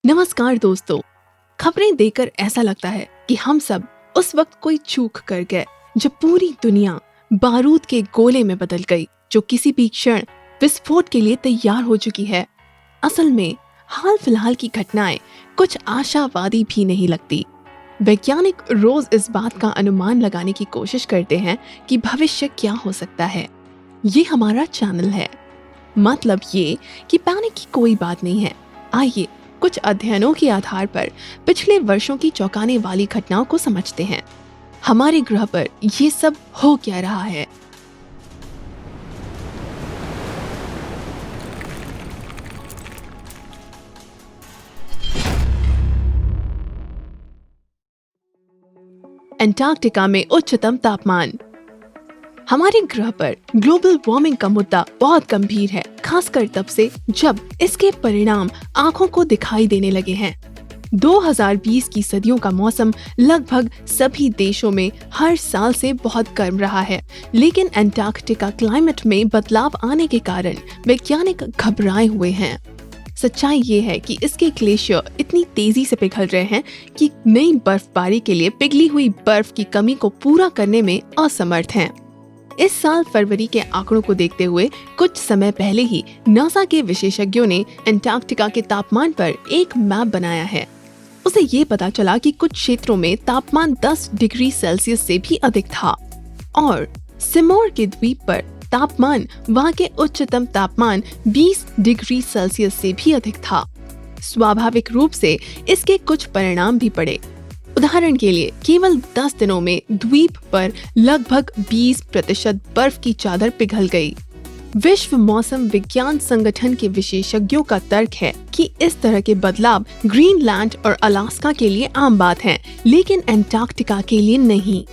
नमस्कार दोस्तों। खबरें देखकर ऐसा लगता है कि हम सब उस वक्त कोई चूक कर गए जब पूरी दुनिया बारूद के गोले में बदल गई, जो किसी भी क्षण विस्फोट के लिए तैयार हो चुकी है। असल में हाल फिलहाल की घटनाएं कुछ आशावादी भी नहीं लगती। वैज्ञानिक रोज इस बात का अनुमान लगाने की कोशिश करते हैं कि भविष्य क्या हो सकता है। ये हमारा चैनल है, मतलब ये कि पैनिक की कोई बात नहीं है। आइए कुछ अध्ययनों के आधार पर पिछले वर्षों की चौंकाने वाली घटनाओं को समझते हैं। हमारे ग्रह पर ये सब हो क्या रहा है। अंटार्कटिका में उच्चतम तापमान। हमारे ग्रह पर ग्लोबल वार्मिंग का मुद्दा बहुत गंभीर है, खासकर तब से जब इसके परिणाम आंखों को दिखाई देने लगे हैं। 2020 की सदियों का मौसम लगभग सभी देशों में हर साल से बहुत गर्म रहा है, लेकिन अंटार्कटिका क्लाइमेट में बदलाव आने के कारण वैज्ञानिक घबराए हुए हैं। सच्चाई ये है कि इसके ग्लेशियर इतनी तेजी से पिघल रहे हैं कि नई बर्फबारी के लिए पिघली हुई बर्फ की कमी को पूरा करने में असमर्थ हैं। इस साल फरवरी के आंकड़ों को देखते हुए कुछ समय पहले ही नासा के विशेषज्ञों ने अंटार्कटिका के तापमान पर एक मैप बनाया है। उसे ये पता चला कि कुछ क्षेत्रों में तापमान 10 डिग्री सेल्सियस से भी अधिक था और सिमोर के द्वीप पर तापमान वहां के उच्चतम तापमान 20 डिग्री सेल्सियस से भी अधिक था। स्वाभाविक रूप से इसके कुछ परिणाम भी पड़े। उदाहरण के लिए केवल 10 दिनों में द्वीप पर लगभग 20% बर्फ की चादर पिघल गई। विश्व मौसम विज्ञान संगठन के विशेषज्ञों का तर्क है कि इस तरह के बदलाव ग्रीनलैंड और अलास्का के लिए आम बात हैं, लेकिन अंटार्कटिका के लिए नहीं।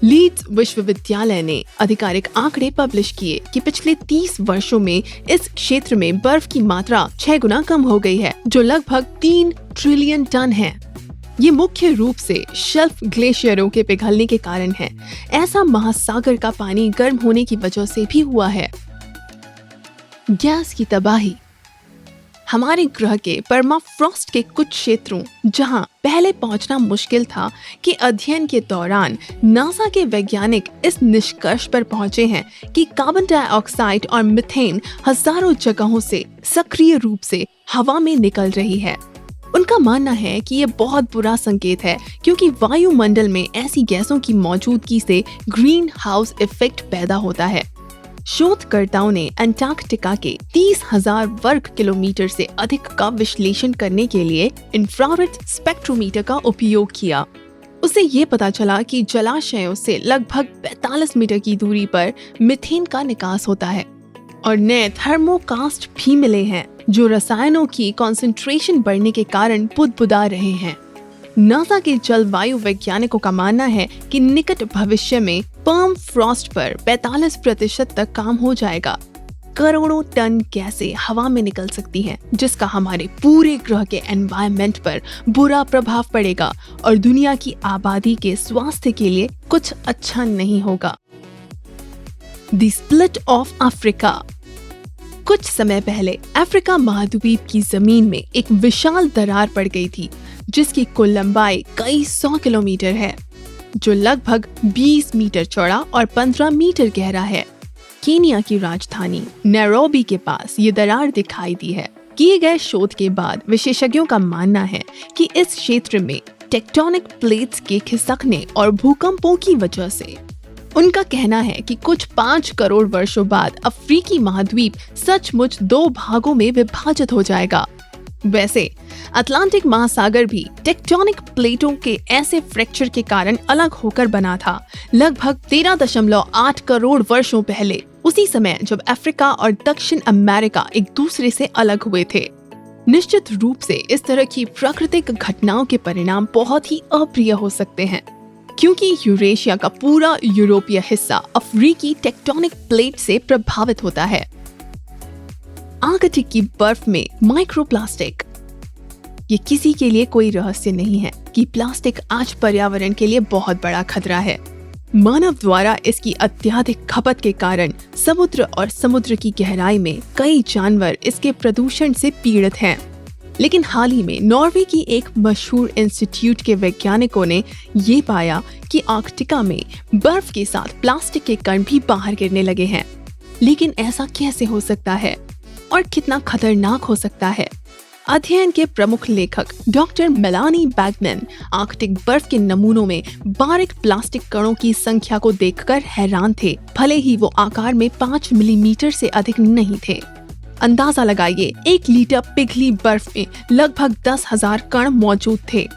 लीड्स विश्वविद्यालय ने आधिकारिक आंकड़े पब्लिश किए कि पिछले 30 वर्षों में इस क्षेत्र में बर्फ की मात्रा 6 गुना कम हो गई है, जो लगभग 3 ट्रिलियन टन है। ये मुख्य रूप से शेल्फ ग्लेशियरों के पिघलने के कारण है। ऐसा महासागर का पानी गर्म होने की वजह से भी हुआ है। गैस की तबाही। हमारे ग्रह के परमाफ्रॉस्ट के कुछ क्षेत्रों जहां पहले पहुंचना मुश्किल था के अध्ययन के दौरान नासा के वैज्ञानिक इस निष्कर्ष पर पहुंचे हैं कि कार्बन डाइऑक्साइड और मीथेन हजारों जगहों से सक्रिय रूप से हवा में निकल रही है। उनका मानना है कि ये बहुत बुरा संकेत है, क्योंकि वायुमंडल में ऐसी गैसों की मौजूदगी से ग्रीन हाउस इफेक्ट पैदा होता है। शोधकर्ताओं ने अंटार्कटिका के 30,000 वर्ग किलोमीटर से अधिक का विश्लेषण करने के लिए इंफ्रारेड स्पेक्ट्रोमीटर का उपयोग किया। उसे ये पता चला कि जलाशयों से लगभग 45 मीटर की दूरी पर मीथेन का निकास होता है और नए थर्मोकास्ट भी मिले हैं, जो रसायनों की कंसंट्रेशन बढ़ने के कारण बुदबुदा रहे हैं। नासा के जलवायु वैज्ञानिकों का मानना है कि निकट भविष्य में पर्म फ्रॉस्ट पर 45% तक काम हो जाएगा। करोड़ों टन गैसें हवा में निकल सकती हैं, जिसका हमारे पूरे ग्रह के एनवायरनमेंट पर बुरा प्रभाव पड़ेगा और दुनिया की आबादी के स्वास्थ्य के लिए कुछ अच्छा नहीं होगा। The split of Africa. कुछ समय पहले अफ्रीका महाद्वीप की जमीन में एक विशाल दरार पड़ गई थी, जिसकी कुल लंबाई कई 100 किलोमीटर है, जो लगभग 20 मीटर चौड़ा और 15 मीटर गहरा है। केनिया की राजधानी नैरोबी के पास ये दरार दिखाई दी है। किए गए शोध के बाद विशेषज्ञों का मानना है कि इस क्षेत्र में टेक्टोनिक प्लेट्स के खिसकने और भूकंपों की वजह से उनका कहना है कि कुछ 5 करोड़ वर्षों बाद अफ्रीकी महाद्वीप सचमुच 2 भागों में विभाजित हो जाएगा। वैसे अटलांटिक महासागर भी टेक्टोनिक प्लेटों के ऐसे फ्रैक्चर के कारण अलग होकर बना था, लगभग 13.8 करोड़ वर्षों पहले, उसी समय जब अफ्रीका और दक्षिण अमेरिका एक दूसरे से अलग हुए थे। निश्चित रूप से इस तरह की प्राकृतिक घटनाओं के परिणाम बहुत ही अप्रिय हो सकते हैं, क्योंकि यूरेशिया का पूरा यूरोपीय हिस्सा अफ्रीकी टेक्टोनिक प्लेट से प्रभावित होता है। आर्कटिक की बर्फ में माइक्रोप्लास्टिक। ये किसी के लिए कोई रहस्य नहीं है कि प्लास्टिक आज पर्यावरण के लिए बहुत बड़ा खतरा है। मानव द्वारा इसकी अत्यधिक खपत के कारण समुद्र और समुद्र की गहराई में कई जानवर इसके प्रदूषण से पीड़ित हैं। लेकिन हाल ही में नॉर्वे की एक मशहूर इंस्टीट्यूट के वैज्ञानिकों ने ये पाया कि आर्कटिका में बर्फ के साथ प्लास्टिक के कण भी बाहर गिरने लगे हैं। लेकिन ऐसा कैसे हो सकता है और कितना खतरनाक हो सकता है? अध्ययन के प्रमुख लेखक डॉक्टर मेलानी बैगमैन आर्कटिक बर्फ के नमूनों में बारीक प्लास्टिक कणों की संख्या को देखकर हैरान थे, भले ही वो आकार में 5 मिलीमीटर से अधिक नहीं थे। अंदाजा लगाइए, 1 लीटर पिघली बर्फ में लगभग 10,000 कण मौजूद थे।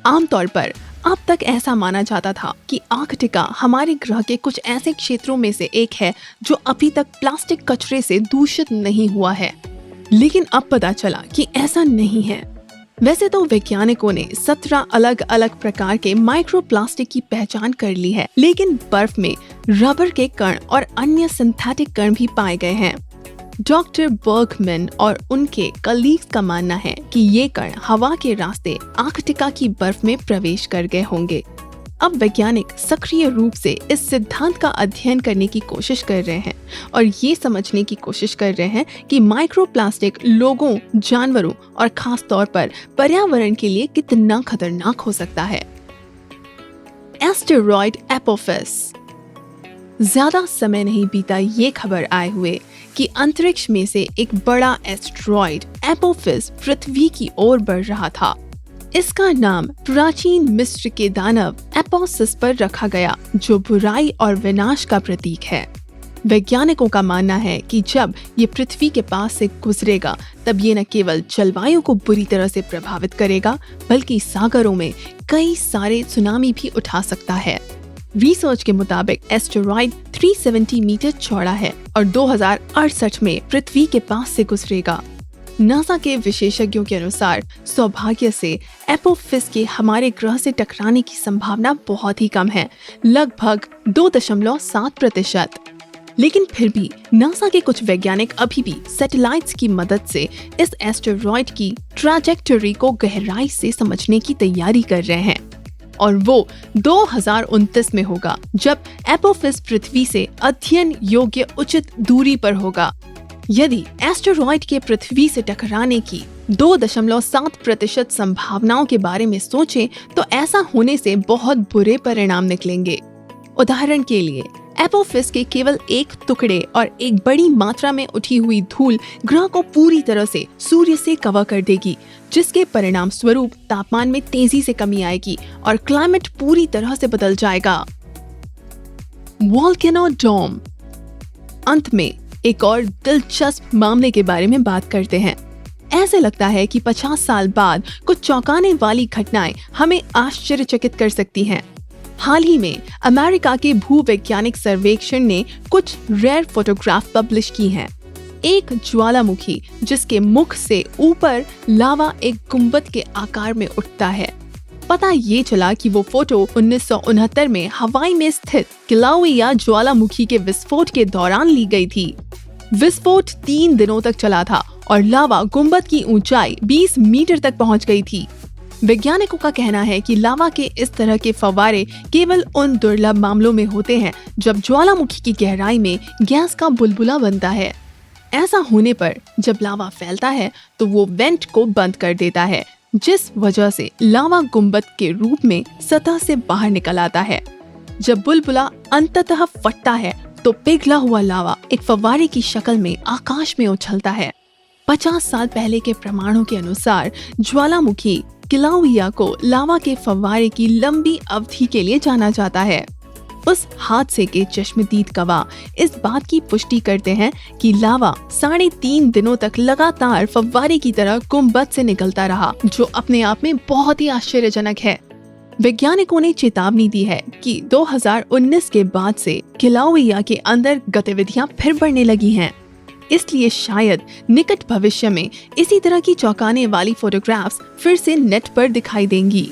आमतौर पर अब तक ऐसा माना जाता था कि आर्कटिका हमारे ग्रह के कुछ ऐसे क्षेत्रों में से एक है जो अभी तक प्लास्टिक कचरे से दूषित नहीं हुआ है। लेकिन अब पता चला कि ऐसा नहीं है। वैसे तो वैज्ञानिकों ने 17 अलग अलग प्रकार के माइक्रोप्लास्टिक की पहचान कर ली है, लेकिन बर्फ में रबर के कण और अन्य सिंथेटिक कण भी पाए गए हैं। डॉक्टर बर्गमैन और उनके कलीग्स का मानना है कि ये कण हवा के रास्ते आर्कटिका की बर्फ में प्रवेश कर गए होंगे। अब वैज्ञानिक सक्रिय रूप से इस सिद्धांत का अध्ययन करने की कोशिश कर रहे हैं और ये समझने की कोशिश कर रहे हैं कि माइक्रोप्लास्टिक लोगों, जानवरों और खास तौर पर पर्यावरण के लिए कितना खतरनाक हो सकता है। Asteroid Apophis. ज्यादा समय नहीं बीता ये खबर आए हुए कि अंतरिक्ष में से एक बड़ा एस्टेरॉयड एपोफिस पृथ्वी की ओर बढ़ रहा था। इसका नाम प्राचीन मिस्र के दानव एपोसिस पर रखा गया, जो बुराई और विनाश का प्रतीक है। वैज्ञानिकों का मानना है कि जब ये पृथ्वी के पास से गुजरेगा तब ये न केवल जलवायु को बुरी तरह से प्रभावित करेगा, बल्कि सागरों में कई सारे सुनामी भी उठा सकता है। रिसर्च के मुताबिक एस्टेरॉयड 370 मीटर चौड़ा है और 2068 में पृथ्वी के पास से गुजरेगा। नासा के विशेषज्ञों के अनुसार सौभाग्य से एपोफिस के हमारे ग्रह से टकराने की संभावना बहुत ही कम है, लगभग 2.7%। लेकिन फिर भी नासा के कुछ वैज्ञानिक अभी भी सैटेलाइट्स की मदद से इस एस्टेरॉयड की ट्रैजेक्टरी को गहराई से समझने की तैयारी कर रहे हैं और वो 2029 में होगा, जब एपोफिस पृथ्वी से अध्ययन योग्य उचित दूरी पर होगा। यदि एस्टेरॉयड के पृथ्वी से टकराने की 2.7% संभावनाओं के बारे में सोचें तो ऐसा होने से बहुत बुरे परिणाम निकलेंगे। उदाहरण के लिए, एपोफिस के केवल एक टुकड़े और एक बड़ी मात्रा में उठी हुई धूल ग्रह को पूरी तरह से सूर्य से कवर कर देगी, जिसके परिणाम स्वरूप तापमान में तेजी से कमी आएगी और क्लाइमेट पूरी तरह से बदल जाएगा। वोल्केनो डोम। अंत में एक और दिलचस्प मामले के बारे में बात करते हैं। ऐसे लगता है कि 50 साल बाद कुछ चौंकाने वाली घटनाएं हमें आश्चर्यचकित कर सकती हैं। हाल ही में अमेरिका के भूवैज्ञानिक सर्वेक्षण ने कुछ रेयर फोटोग्राफ पब्लिश की हैं। एक ज्वालामुखी जिसके मुख से ऊपर लावा एक गुंबद के आकार में उठता है। पता ये चला कि वो फोटो 1969 में हवाई में स्थित किलाउइया ज्वालामुखी के विस्फोट के दौरान ली गई थी। विस्फोट 3 दिनों तक चला था और लावा गुंबद की ऊंचाई 20 मीटर तक पहुंच गई थी। वैज्ञानिकों का कहना है कि लावा के इस तरह के फव्वारे केवल उन दुर्लभ मामलों में होते हैं जब ज्वालामुखी की गहराई में गैस का बुलबुला बनता है। ऐसा होने पर जब लावा फैलता है तो वो वेंट को बंद कर देता है, जिस वजह से लावा गुंबद के रूप में सतह से बाहर निकल आता है। जब बुलबुला अंततः फटता है तो पिघला हुआ लावा एक फव्वारे की शक्ल में आकाश में उछलता है। 50 साल पहले के प्रमाणों के अनुसार ज्वालामुखी किलाउइया को लावा के फव्वारे की लंबी अवधि के लिए जाना जाता है। उस हादसे के चश्मदीद गवाह इस बात की पुष्टि करते हैं कि लावा 3.5 दिनों तक लगातार फव्वारे की तरह गुंबद से निकलता रहा, जो अपने आप में बहुत ही आश्चर्यजनक है। वैज्ञानिकों ने चेतावनी दी है कि 2019 के बाद से किलाउइया के अंदर गतिविधियां फिर बढ़ने लगी हैं। इसलिए शायद निकट भविष्य में इसी तरह की चौंकाने वाली फोटोग्राफ्स फिर से नेट पर दिखाई देंगी।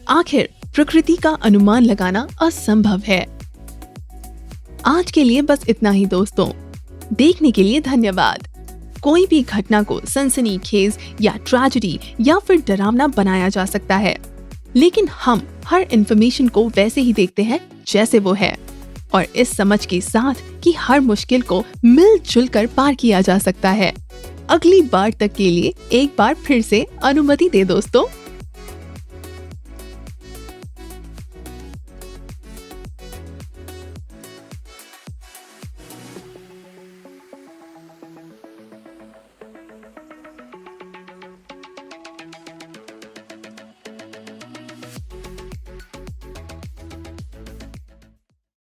आखिर प्रकृति का अनुमान लगाना असंभव है। आज के लिए बस इतना ही दोस्तों। देखने के लिए धन्यवाद। कोई भी घटना को सनसनीखेज या ट्रेजेडी या फिर डरावना बनाया जा सकता है, लेकिन हम हर इंफॉर्मेशन को वैसे ही देखते हैं जैसे वो है, और इस समझ के साथ कि हर मुश्किल को मिलजुल कर पार किया जा सकता है। अगली बार तक के लिए एक बार फिर से अनुमति दे दोस्तों।